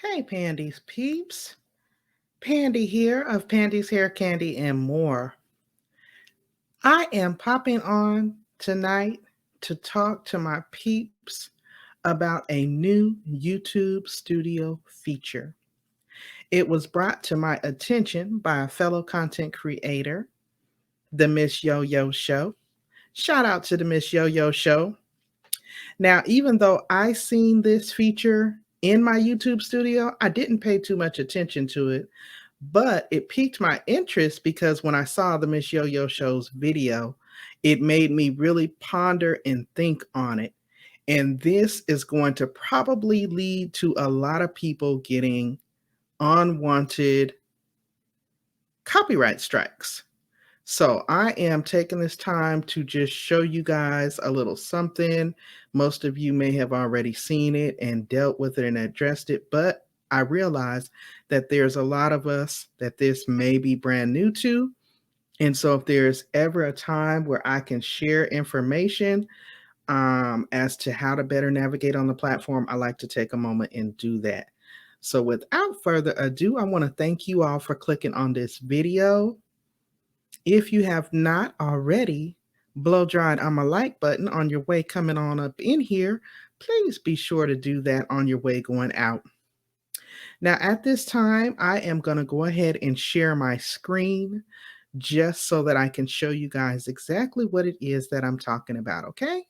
Hey, Pandy's peeps. Pandy here of Pandy's Hair Candy and more. I am popping on tonight to talk to my peeps about a new YouTube studio feature. It was brought to my attention by a fellow content creator, the Miss Yo Yo Show. Shout out to the Miss Yo Yo Show. Now, even though I seen this feature in my YouTube studio, I didn't pay too much attention to it. But it piqued my interest because when I saw the Miss Yo-Yo Show's video, it made me really ponder and think on it. And this is going to probably lead to a lot of people getting unwanted copyright strikes. So I am taking this time to just show you guys a little something. Most of you may have already seen it and dealt with it and addressed it, but I realize that there's a lot of us that this may be brand new to. And so if there's ever a time where I can share information as to how to better navigate on the platform, I like to take a moment and do that. So without further ado, I want to thank you all for clicking on this video. If you have not already, blow dried on my like button on your way coming on up in here. Please be sure to do that on your way going out. Now, at this time, I am going to go ahead and share my screen just so that I can show you guys exactly what it is that I'm talking about, okay?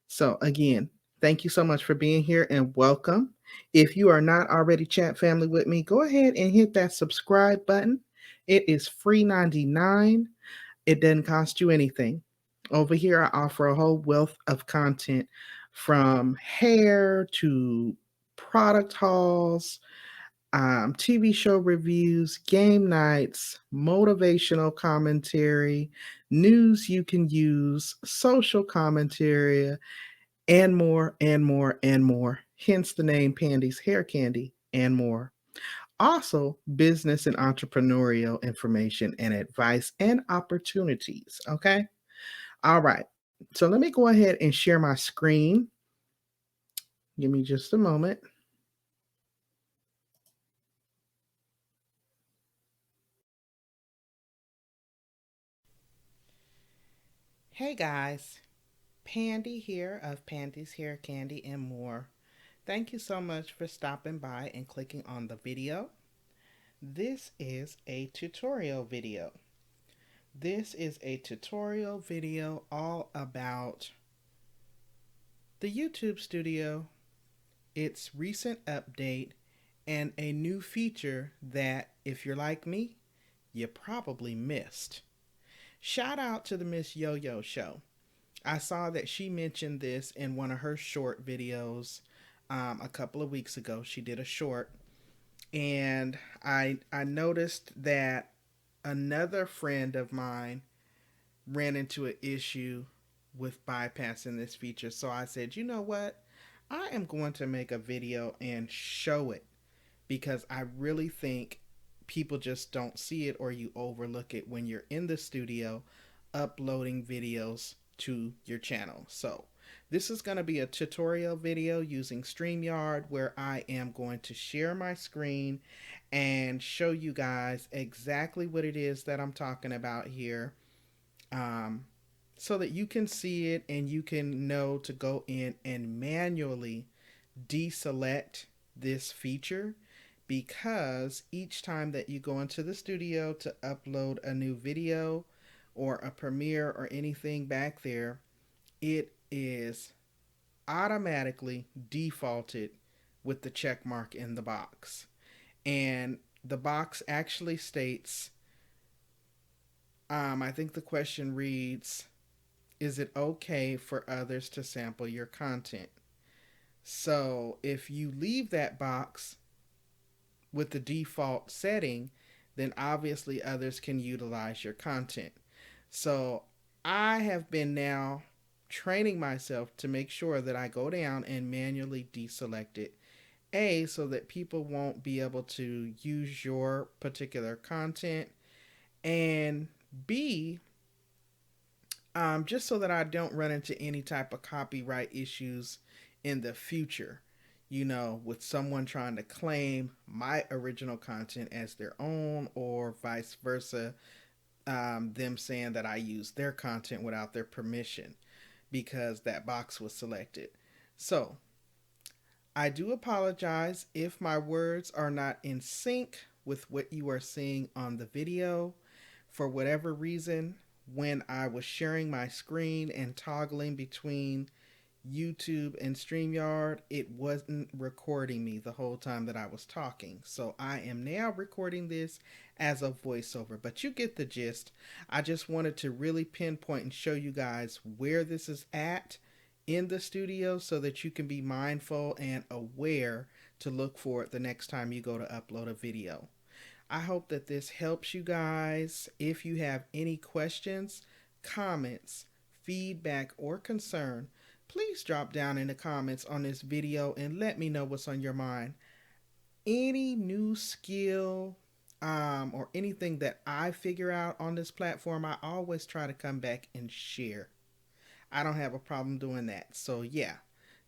So, again, thank you so much for being here and welcome. If you are not already chat family with me, go ahead and hit that subscribe button. It is free 99. It doesn't cost you anything. Over here, I offer a whole wealth of content from hair to product hauls, TV show reviews, game nights, motivational commentary, news you can use, social commentary, and more, and more, and more. Hence the name Pandy's Hair Candy and more. Also, business and entrepreneurial information and advice and opportunities. Okay. All right. So let me go ahead and share my screen. Give me just a moment. Hey guys, Pandy here of Pandy's Hair Candy and more. Thank you so much for stopping by and clicking on the video. This is a tutorial video. This is a tutorial video all about the YouTube Studio, its recent update, and a new feature that, if you're like me, you probably missed. Shout out to the Miss Yo-Yo Show. I saw that she mentioned this in one of her short videos a couple of weeks ago. She did a short, and I noticed that another friend of mine ran into an issue with bypassing this feature. So I said, you know what? I am going to make a video and show it because I really think people just don't see it or you overlook it when you're in the studio uploading videos to your channel. So this is going to be a tutorial video using StreamYard where I am going to share my screen and show you guys exactly what it is that I'm talking about here, um, so that you can see it and you can know to go in and manually deselect this feature, because each time that you go into the studio to upload a new video or a premiere or anything back there, it is automatically defaulted with the check mark in the box. And the box actually states, I think the question reads, is it okay for others to sample your content? So if you leave that box with the default setting, then obviously others can utilize your content. So I have been now training myself to make sure that I go down and manually deselect it. A, so that people won't be able to use your particular content. And B, just so that I don't run into any type of copyright issues in the future. with someone trying to claim my original content as their own or vice versa, them saying that I used their content without their permission because that box was selected. So, I do apologize if my words are not in sync with what you are seeing on the video. For whatever reason, when I was sharing my screen and toggling between YouTube and StreamYard, it wasn't recording me the whole time that I was talking. So I am now recording this as a voiceover, but you get the gist. I just wanted to really pinpoint and show you guys where this is at in the studio so that you can be mindful and aware to look for it the next time you go to upload a video. I hope that this helps you guys. If you have any questions, comments, feedback, or concern, please drop down in the comments on this video and let me know what's on your mind. Any new skill or anything that I figure out on this platform, I always try to come back and share. I don't have a problem doing that. So, yeah,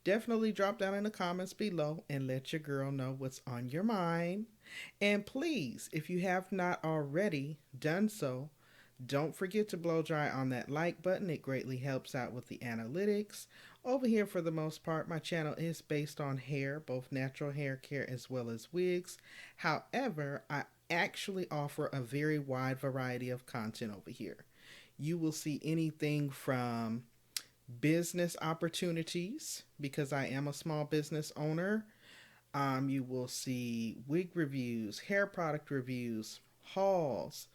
definitely drop down in the comments below and let your girl know what's on your mind. And please, if you have not already done so, don't forget to blow dry on that like button. It greatly helps out with the analytics. Over here, for the most part, my channel is based on hair, both natural hair care as well as wigs. However, I actually offer a very wide variety of content over here. You will see anything from business opportunities, because I am a small business owner. You will see wig reviews, hair product reviews, hauls,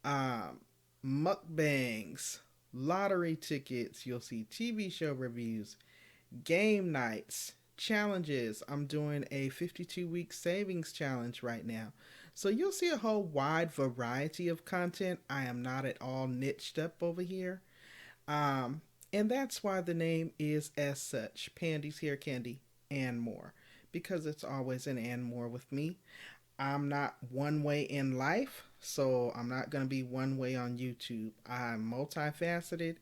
um, mukbangs, lottery tickets. You'll see TV show reviews, game nights, challenges. I'm doing a 52-week savings challenge right now. So you'll see a whole wide variety of content. I am not at all niched up over here. Um, and that's why the name is as such, Pandy's Hair Candy and More, because it's always an and more with me. I'm not one way in life, so I'm not going to be one way on YouTube. I'm multifaceted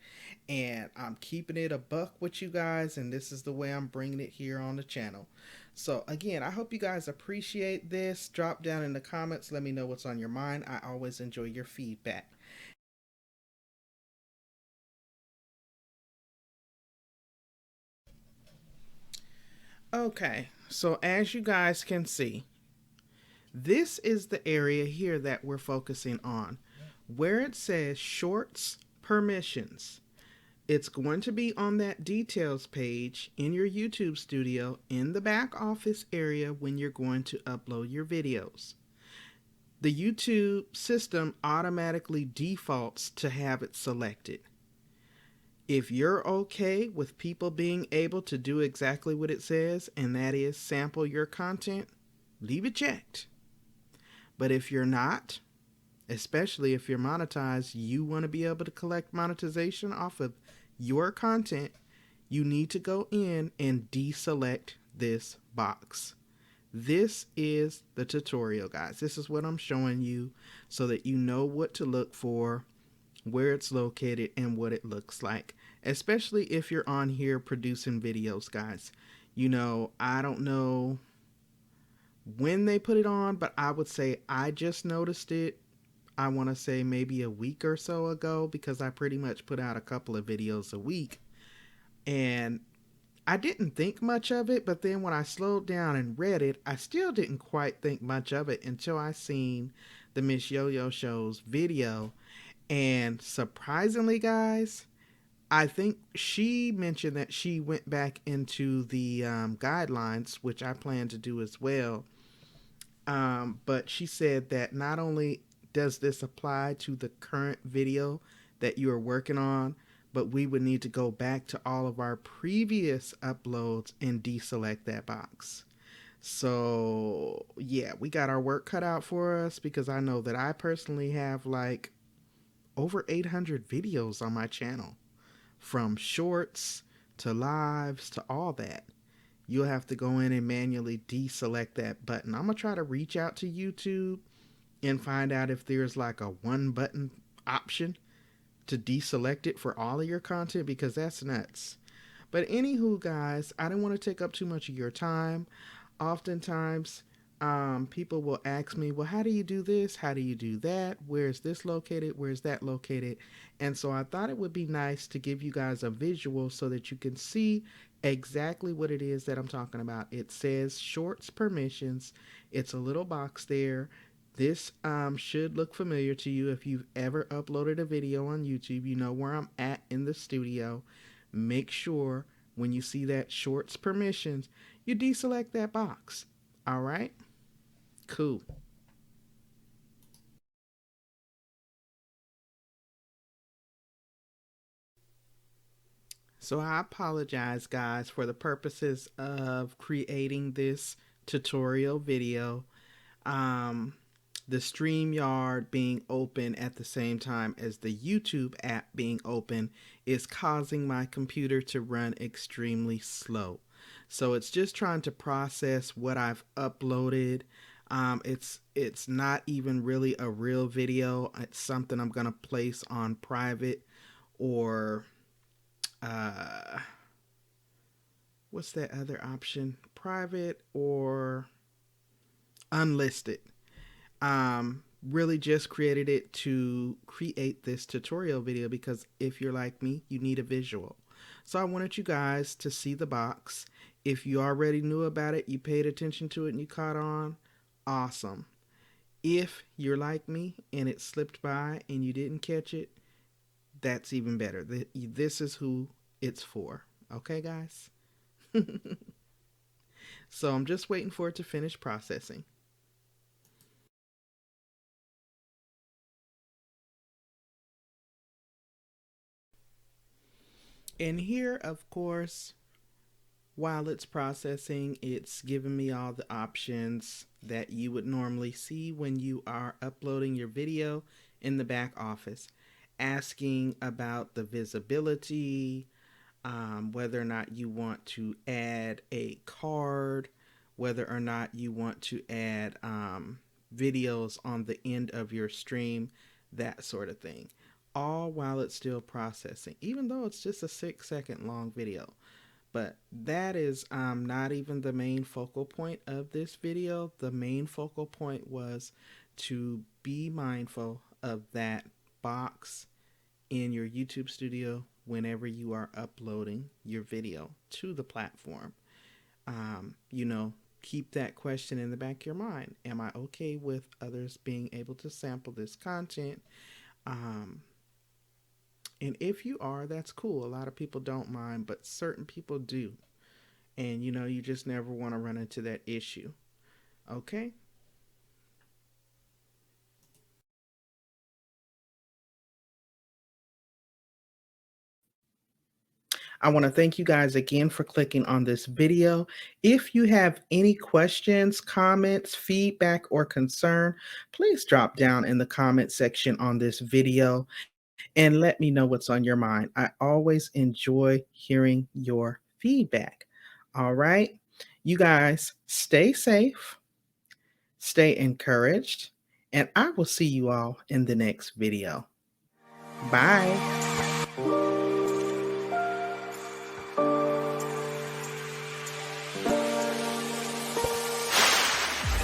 and I'm keeping it a buck with you guys, and this is the way I'm bringing it here on the channel. So, again, I hope you guys appreciate this. Drop down in the comments, let me know what's on your mind. I always enjoy your feedback. Okay, so as you guys can see, this is the area here that we're focusing on, where it says Shorts Permissions. It's going to be on that details page in your YouTube studio in the back office area when you're going to upload your videos. The YouTube system automatically defaults to have it selected. If you're okay with people being able to do exactly what it says, and that is sample your content, leave it checked. But if you're not, especially if you're monetized, you want to be able to collect monetization off of your content, you need to go in and deselect this box. This is the tutorial, guys. This is what I'm showing you so that you know what to look for, where it's located, and what it looks like, especially if you're on here producing videos, guys. I don't know when they put it on, but I would say I just noticed it. I want to say maybe a week or so ago, because I pretty much put out a couple of videos a week, and I didn't think much of it, but then when I slowed down and read it, I still didn't quite think much of it until I seen the Miss Yo-Yo Show's video. And surprisingly, guys, I think she mentioned that she went back into the guidelines, which I plan to do as well. But she said that not only does this apply to the current video that you are working on, but we would need to go back to all of our previous uploads and deselect that box. So, yeah, we got our work cut out for us, because I know that I personally have like over 800 videos on my channel, from shorts to lives to all that. You'll have to go in and manually deselect that button. I'm going to try to reach out to YouTube and find out if there's like a one button option to deselect it for all of your content, because that's nuts. But anywho, guys, I don't want to take up too much of your time. Oftentimes, people will ask me, well, how do you do this? How do you do that? Where's this located? Where's that located? And so I thought it would be nice to give you guys a visual so that you can see exactly what it is that I'm talking about. It says Shorts Permissions. It's a little box there. This should look familiar to you if you've ever uploaded a video on YouTube. You know where I'm at in the studio. Make sure when you see that Shorts Permissions, you deselect that box. All right? Cool. So I apologize, guys, for the purposes of creating this tutorial video. Um, the StreamYard being open at the same time as the YouTube app being open is causing my computer to run extremely slow. So it's just trying to process what I've uploaded. It's not even really a real video. It's something I'm gonna place on private or uh, what's that other option? Private or unlisted. Really just created it to create this tutorial video because if you're like me, you need a visual. So I wanted you guys to see the box. If you already knew about it, you paid attention to it and you caught on, awesome. If you're like me and it slipped by and you didn't catch it, that's even better. This is who it's for. Okay, guys? So I'm just waiting for it to finish processing. And here, of course, while it's processing, it's giving me all the options that you would normally see when you are uploading your video in the back office, asking about the visibility, whether or not you want to add a card, whether or not you want to add videos on the end of your stream, that sort of thing. All while it's still processing, even though it's just a 6-second long video. But that is not even the main focal point of this video. The main focal point was to be mindful of that box in your YouTube studio whenever you are uploading your video to the platform. You know, keep that question in the back of your mind. Am I okay with others being able to sample this content? And if you are, that's cool. A lot of people don't mind, but certain people do. And you know, you just never want to run into that issue. Okay? I want to thank you guys again for clicking on this video. If you have any questions, comments, feedback, or concern, please drop down in the comment section on this video and let me know what's on your mind. I always enjoy hearing your feedback. All right. You guys stay safe, stay encouraged, and I will see you all in the next video. Bye.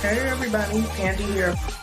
Hey everybody, Pandi here.